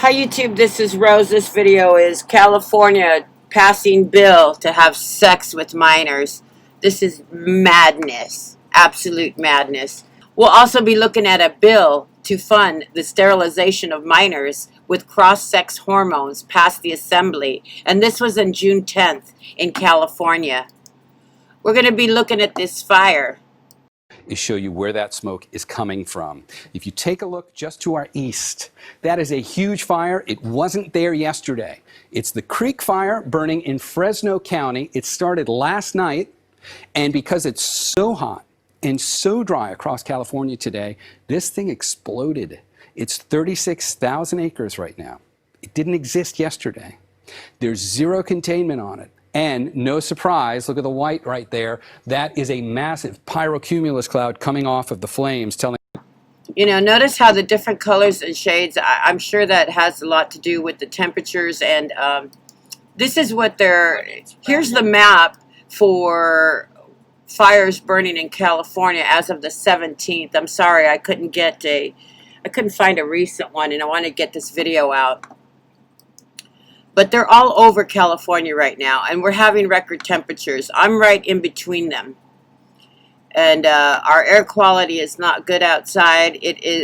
Hi YouTube, this is Rose. This video is California passing bill to have sex with minors. This is madness, absolute madness. We'll also be looking at a bill to fund the sterilization of minors with cross-sex hormones past the assembly, and this was on June 10th in California. We're going to be looking at this fire. Is show you where that smoke is coming from. If you take a look just to our east, that is a huge fire. It wasn't there yesterday. It's the Creek Fire burning in Fresno County. It started last night, and because it's so hot and so dry across California today, this thing exploded. It's 36,000 acres right now. It didn't exist yesterday. There's zero containment on it. And no surprise, look at the white right there. That is a massive pyrocumulus cloud coming off of the flames, telling Notice how the different colors and shades, I'm sure that has a lot to do with the temperatures. And this is what here's the map for fires burning in California as of the 17th. I'm sorry, I couldn't find a recent one, and I want to get this video out. But they're all over California right now, and we're having record temperatures. I'm right in between them. And our air quality is not good outside.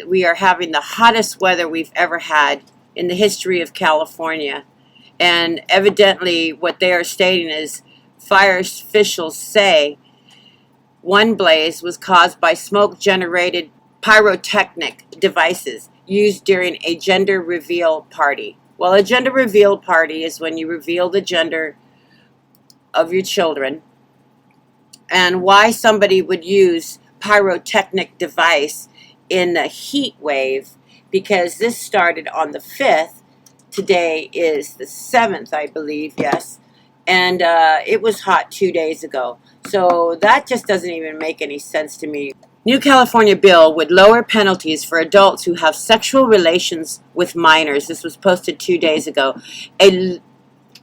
We are having the hottest weather we've ever had in the history of California. And evidently what they are stating is fire officials say one blaze was caused by smoke-generated pyrotechnic devices used during a gender reveal party. Well, a gender reveal party is when you reveal the gender of your children. And why somebody would use pyrotechnic device in a heat wave, because this started on the 5th. Today is the 7th, I believe, yes. And it was hot 2 days ago. So that just doesn't even make any sense to me. New California bill would lower penalties for adults who have sexual relations with minors. This was posted 2 days ago. A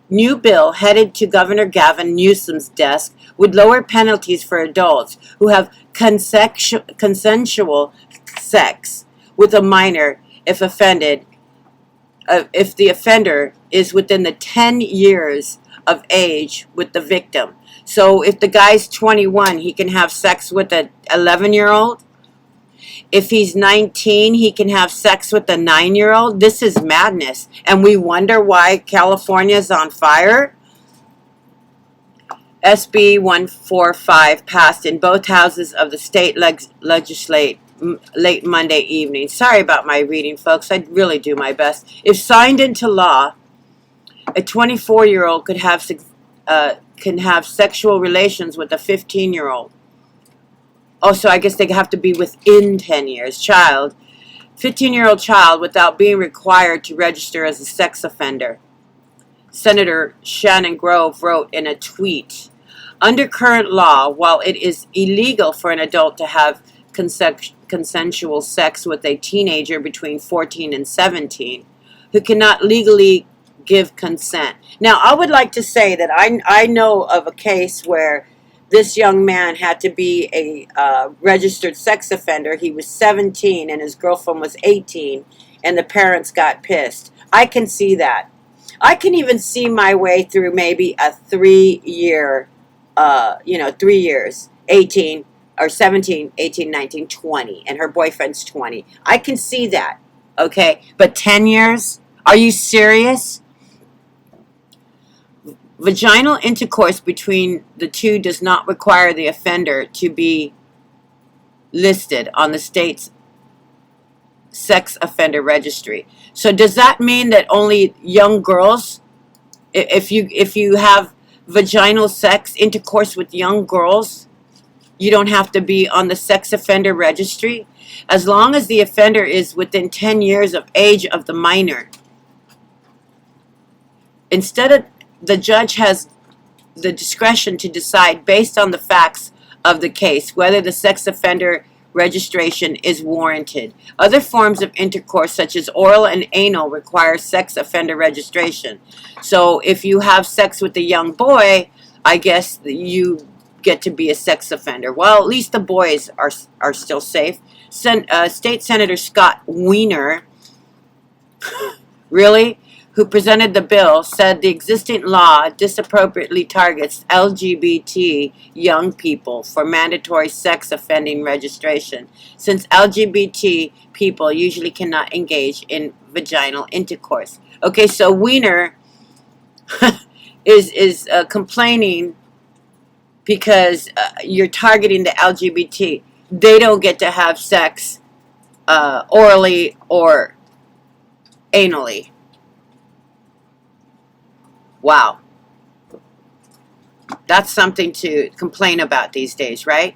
new bill headed to Governor Gavin Newsom's desk would lower penalties for adults who have consensual sex with a minor if the offender is within the 10 years of age with the victim. So if the guy's 21, he can have sex with an 11-year-old. If he's 19, he can have sex with a 9-year-old. This is madness. And we wonder why California's on fire. SB 145 passed in both houses of the state legislate late Monday evening. Sorry about my reading, folks. I really do my best. If signed into law, a 24-year-old could have can have sexual relations with a 15-year-old. Also, I guess they have to be within 10 years. 15-year-old child without being required to register as a sex offender. Senator Shannon Grove wrote in a tweet, under current law, while it is illegal for an adult to have consensual sex with a teenager between 14 and 17, who cannot legally give consent. Now, I would like to say that I know of a case where this young man had to be a registered sex offender. He was 17 and his girlfriend was 18, and the parents got pissed. I can see that. I can even see my way through maybe a 3-year, 3 years, 18 or 17, 18, 19, 20, and her boyfriend's 20. I can see that, okay? But 10 years? Are you serious? Vaginal intercourse between the two does not require the offender to be listed on the state's sex offender registry. So does that mean that only young girls, if you have vaginal sex intercourse with young girls, you don't have to be on the sex offender registry? As long as the offender is within 10 years of age of the minor. The judge has the discretion to decide based on the facts of the case whether the sex offender registration is warranted. Other forms of intercourse such as oral and anal require sex offender registration. So if you have sex with a young boy, I guess you get to be a sex offender. Well, at least the boys are still safe. State Senator Scott Wiener really, who presented the bill, said the existing law disappropriately targets LGBT young people for mandatory sex offending registration, since LGBT people usually cannot engage in vaginal intercourse. Okay, so Wiener is complaining because you're targeting the LGBT. They don't get to have sex orally or anally. Wow. That's something to complain about these days, right?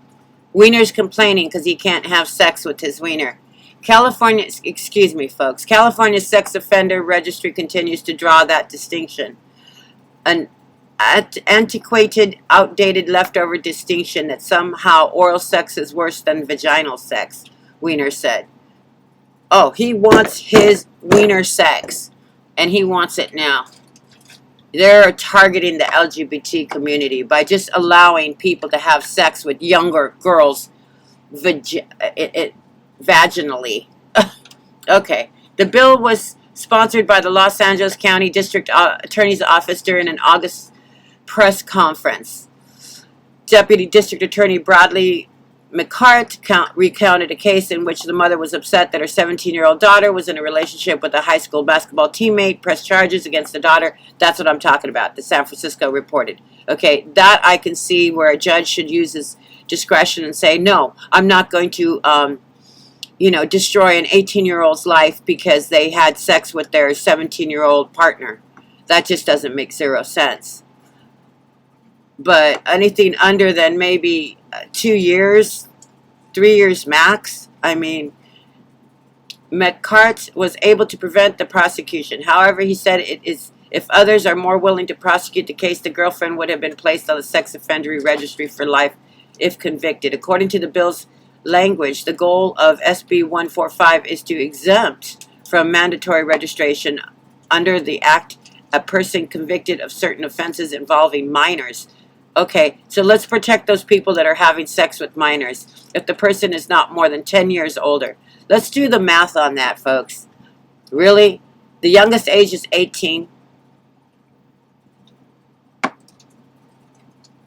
Wiener's complaining because he can't have sex with his wiener. California, excuse me, folks, California's sex offender registry continues to draw that distinction. An antiquated, outdated, leftover distinction that somehow oral sex is worse than vaginal sex, Wiener said. Oh, he wants his wiener sex, and he wants it now. They're targeting the LGBT community by just allowing people to have sex with younger girls vaginally. Okay. The bill was sponsored by the Los Angeles County District Attorney's Office during an August press conference. Deputy District Attorney Bradley McCart recounted a case in which the mother was upset that her 17-year-old daughter was in a relationship with a high school basketball teammate, pressed charges against the daughter. That's what I'm talking about, the San Francisco reported. Okay, that I can see where a judge should use his discretion and say, no, I'm not going to, destroy an 18-year-old's life because they had sex with their 17-year-old partner. That just doesn't make zero sense. But anything under than maybe 2 years, 3 years max, I mean, McCart was able to prevent the prosecution. However, he said it is if others are more willing to prosecute the case, the girlfriend would have been placed on the sex offender registry for life if convicted. According to the bill's language, the goal of SB 145 is to exempt from mandatory registration under the Act a person convicted of certain offenses involving minors. Okay, so let's protect those people that are having sex with minors if the person is not more than 10 years older. Let's do the math on that, folks. Really? The youngest age is 18.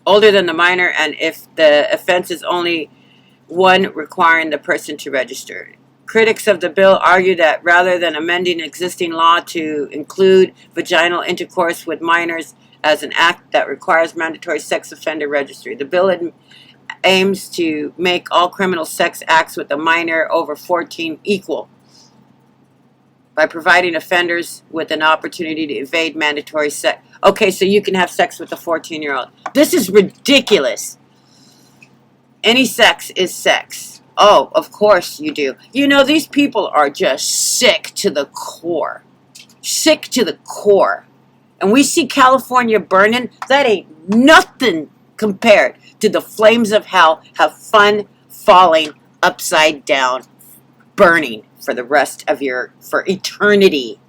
Older than the minor, and if the offense is only one requiring the person to register. Critics of the bill argue that rather than amending existing law to include vaginal intercourse with minors as an act that requires mandatory sex offender registry, the bill aims to make all criminal sex acts with a minor over 14 equal by providing offenders with an opportunity to evade mandatory sex. Okay, so you can have sex with a 14-year-old. This is ridiculous. Any sex is sex. Oh, of course you do. You know, these people are just sick to the core. Sick to the core. And we see California burning. That ain't nothing compared to the flames of hell. Have fun falling upside down, burning for the rest of for eternity.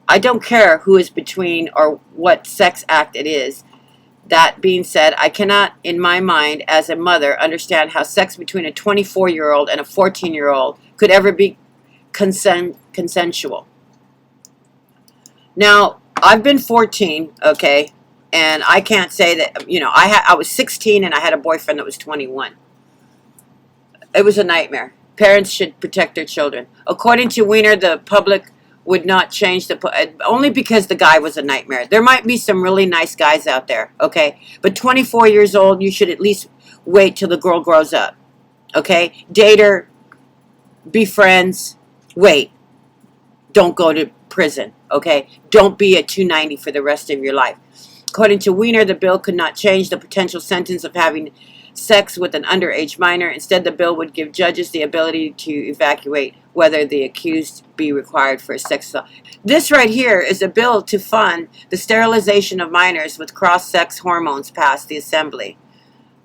I don't care who is between or what sex act it is. That being said, I cannot, in my mind, as a mother, understand how sex between a 24-year-old and a 14-year-old could ever be consensual. Now, I've been 14, okay, and I can't say that, I was 16 and I had a boyfriend that was 21. It was a nightmare. Parents should protect their children. According to Wiener, the public would not change only because the guy was a nightmare. There might be some really nice guys out there, okay? But 24 years old, you should at least wait till the girl grows up, okay? Date her, be friends, wait. Don't go to prison, okay? Don't be a 290 for the rest of your life. According to Wiener, the bill could not change the potential sentence of having sex with an underage minor. Instead, the bill would give judges the ability to evaluate whether the accused be required for a sex assault. This right here is a bill to fund the sterilization of minors with cross-sex hormones passed the Assembly.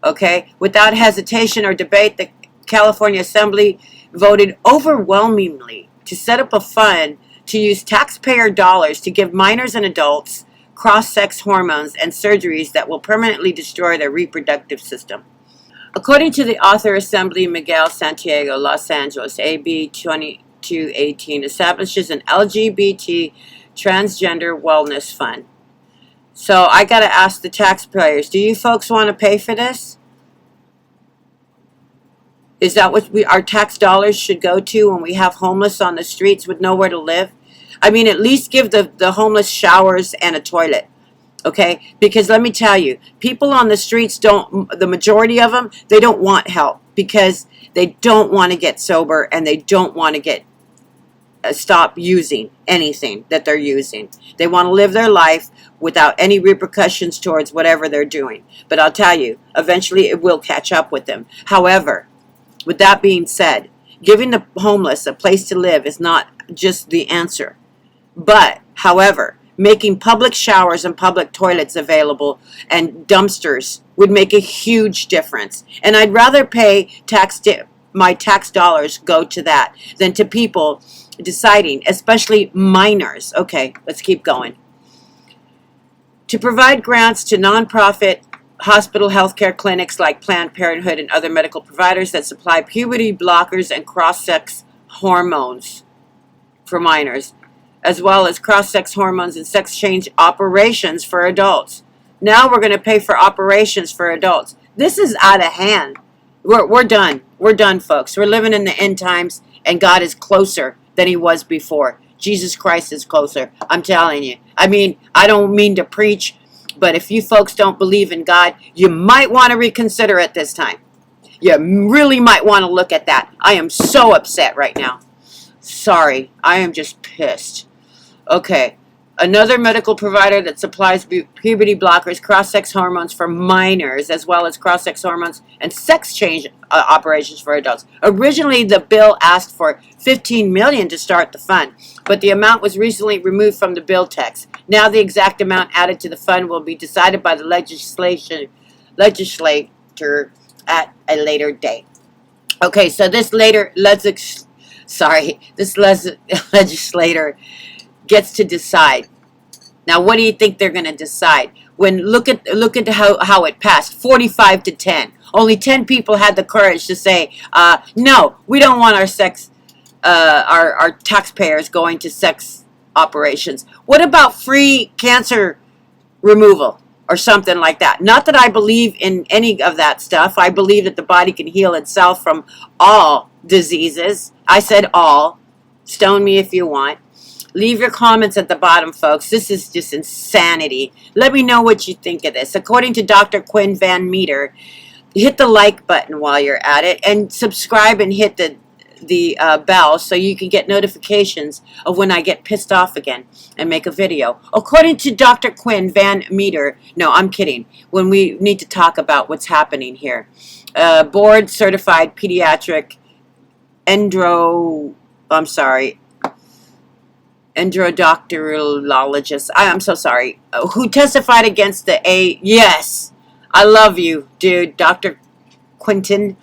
Okay? Without hesitation or debate, the California Assembly voted overwhelmingly to set up a fund to use taxpayer dollars to give minors and adults cross-sex hormones and surgeries that will permanently destroy their reproductive system. According to the author Assembly Miguel Santiago, Los Angeles, AB 22-18 establishes an LGBT transgender wellness fund. So I got to ask the taxpayers, do you folks want to pay for this? Is that what our tax dollars should go to when we have homeless on the streets with nowhere to live? I mean, at least give the homeless showers and a toilet. Okay? Because let me tell you, people on the streets the majority of them, they don't want help because they don't want to get sober and they don't want to get stop using anything that they're using. They want to live their life without any repercussions towards whatever they're doing. But I'll tell you, eventually it will catch up with them. However, with that being said, giving the homeless a place to live is not just the answer. But, however, making public showers and public toilets available and dumpsters would make a huge difference. And I'd rather pay my tax dollars go to that than to people deciding, especially minors. Okay, let's keep going. To provide grants to nonprofit hospital healthcare clinics like Planned Parenthood and other medical providers that supply puberty blockers and cross-sex hormones for minors, as well as cross-sex hormones and sex change operations for adults. Now we're going to pay for operations for adults. This is out of hand. We're done. We're done, folks. We're living in the end times, and God is closer than he was before. Jesus Christ is closer. I'm telling you. I mean, I don't mean to preach, but if you folks don't believe in God, you might want to reconsider it this time. You really might want to look at that. I am so upset right now. Sorry. I am just pissed. Okay. Another medical provider that supplies puberty blockers, cross-sex hormones for minors, as well as cross-sex hormones and sex change operations for adults. Originally, the bill asked for $15 million to start the fund, but the amount was recently removed from the bill text. Now the exact amount added to the fund will be decided by the legislator at a later date. Okay, so this legislator gets to decide. Now, what do you think they're going to decide? When look at how it passed, 45-10. Only 10 people had the courage to say, no, we don't want our taxpayers going to sex operations. What about free cancer removal or something like that? Not that I believe in any of that stuff. I believe that the body can heal itself from all diseases. I said all. Stone me if you want. Leave your comments at the bottom, folks. This is just insanity. Let me know what you think of this. According to Dr. Quinn Van Meter, hit the like button while you're at it and subscribe and hit the bell so you can get notifications of when I get pissed off again and make a video. According to Dr. Quinn Van Meter, no, I'm kidding, when we need to talk about what's happening here. Board certified pediatric endocrinologist, I'm so sorry, who testified against yes, I love you, dude, Dr. Quinton,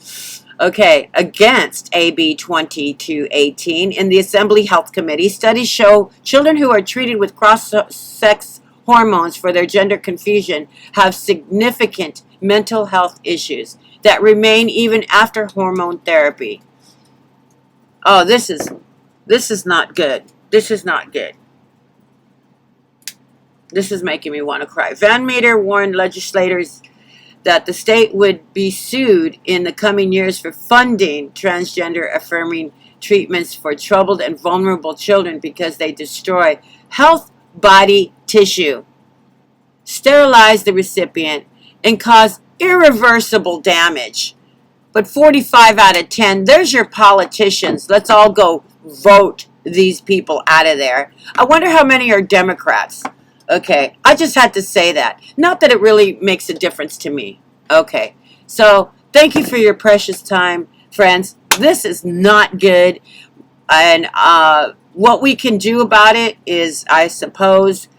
okay, against AB 2218 in the Assembly Health Committee. Studies show children who are treated with cross-sex hormones for their gender confusion have significant mental health issues that remain even after hormone therapy. Oh, this is not good. This is not good. This is making me want to cry. Van Meter warned legislators that the state would be sued in the coming years for funding transgender affirming treatments for troubled and vulnerable children because they destroy health body tissue, sterilize the recipient, and cause irreversible damage. But 45 out of 10, there's your politicians. Let's all go vote these people out of there. I wonder how many are Democrats. Okay, I just had to say that. Not that it really makes a difference to me. Okay, so thank you for your precious time, friends. This is not good. And what we can do about it is, I suppose,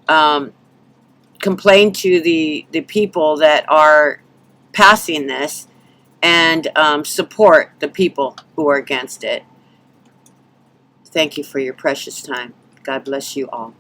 complain to the people that are passing this and support the people who are against it. Thank you for your precious time. God bless you all.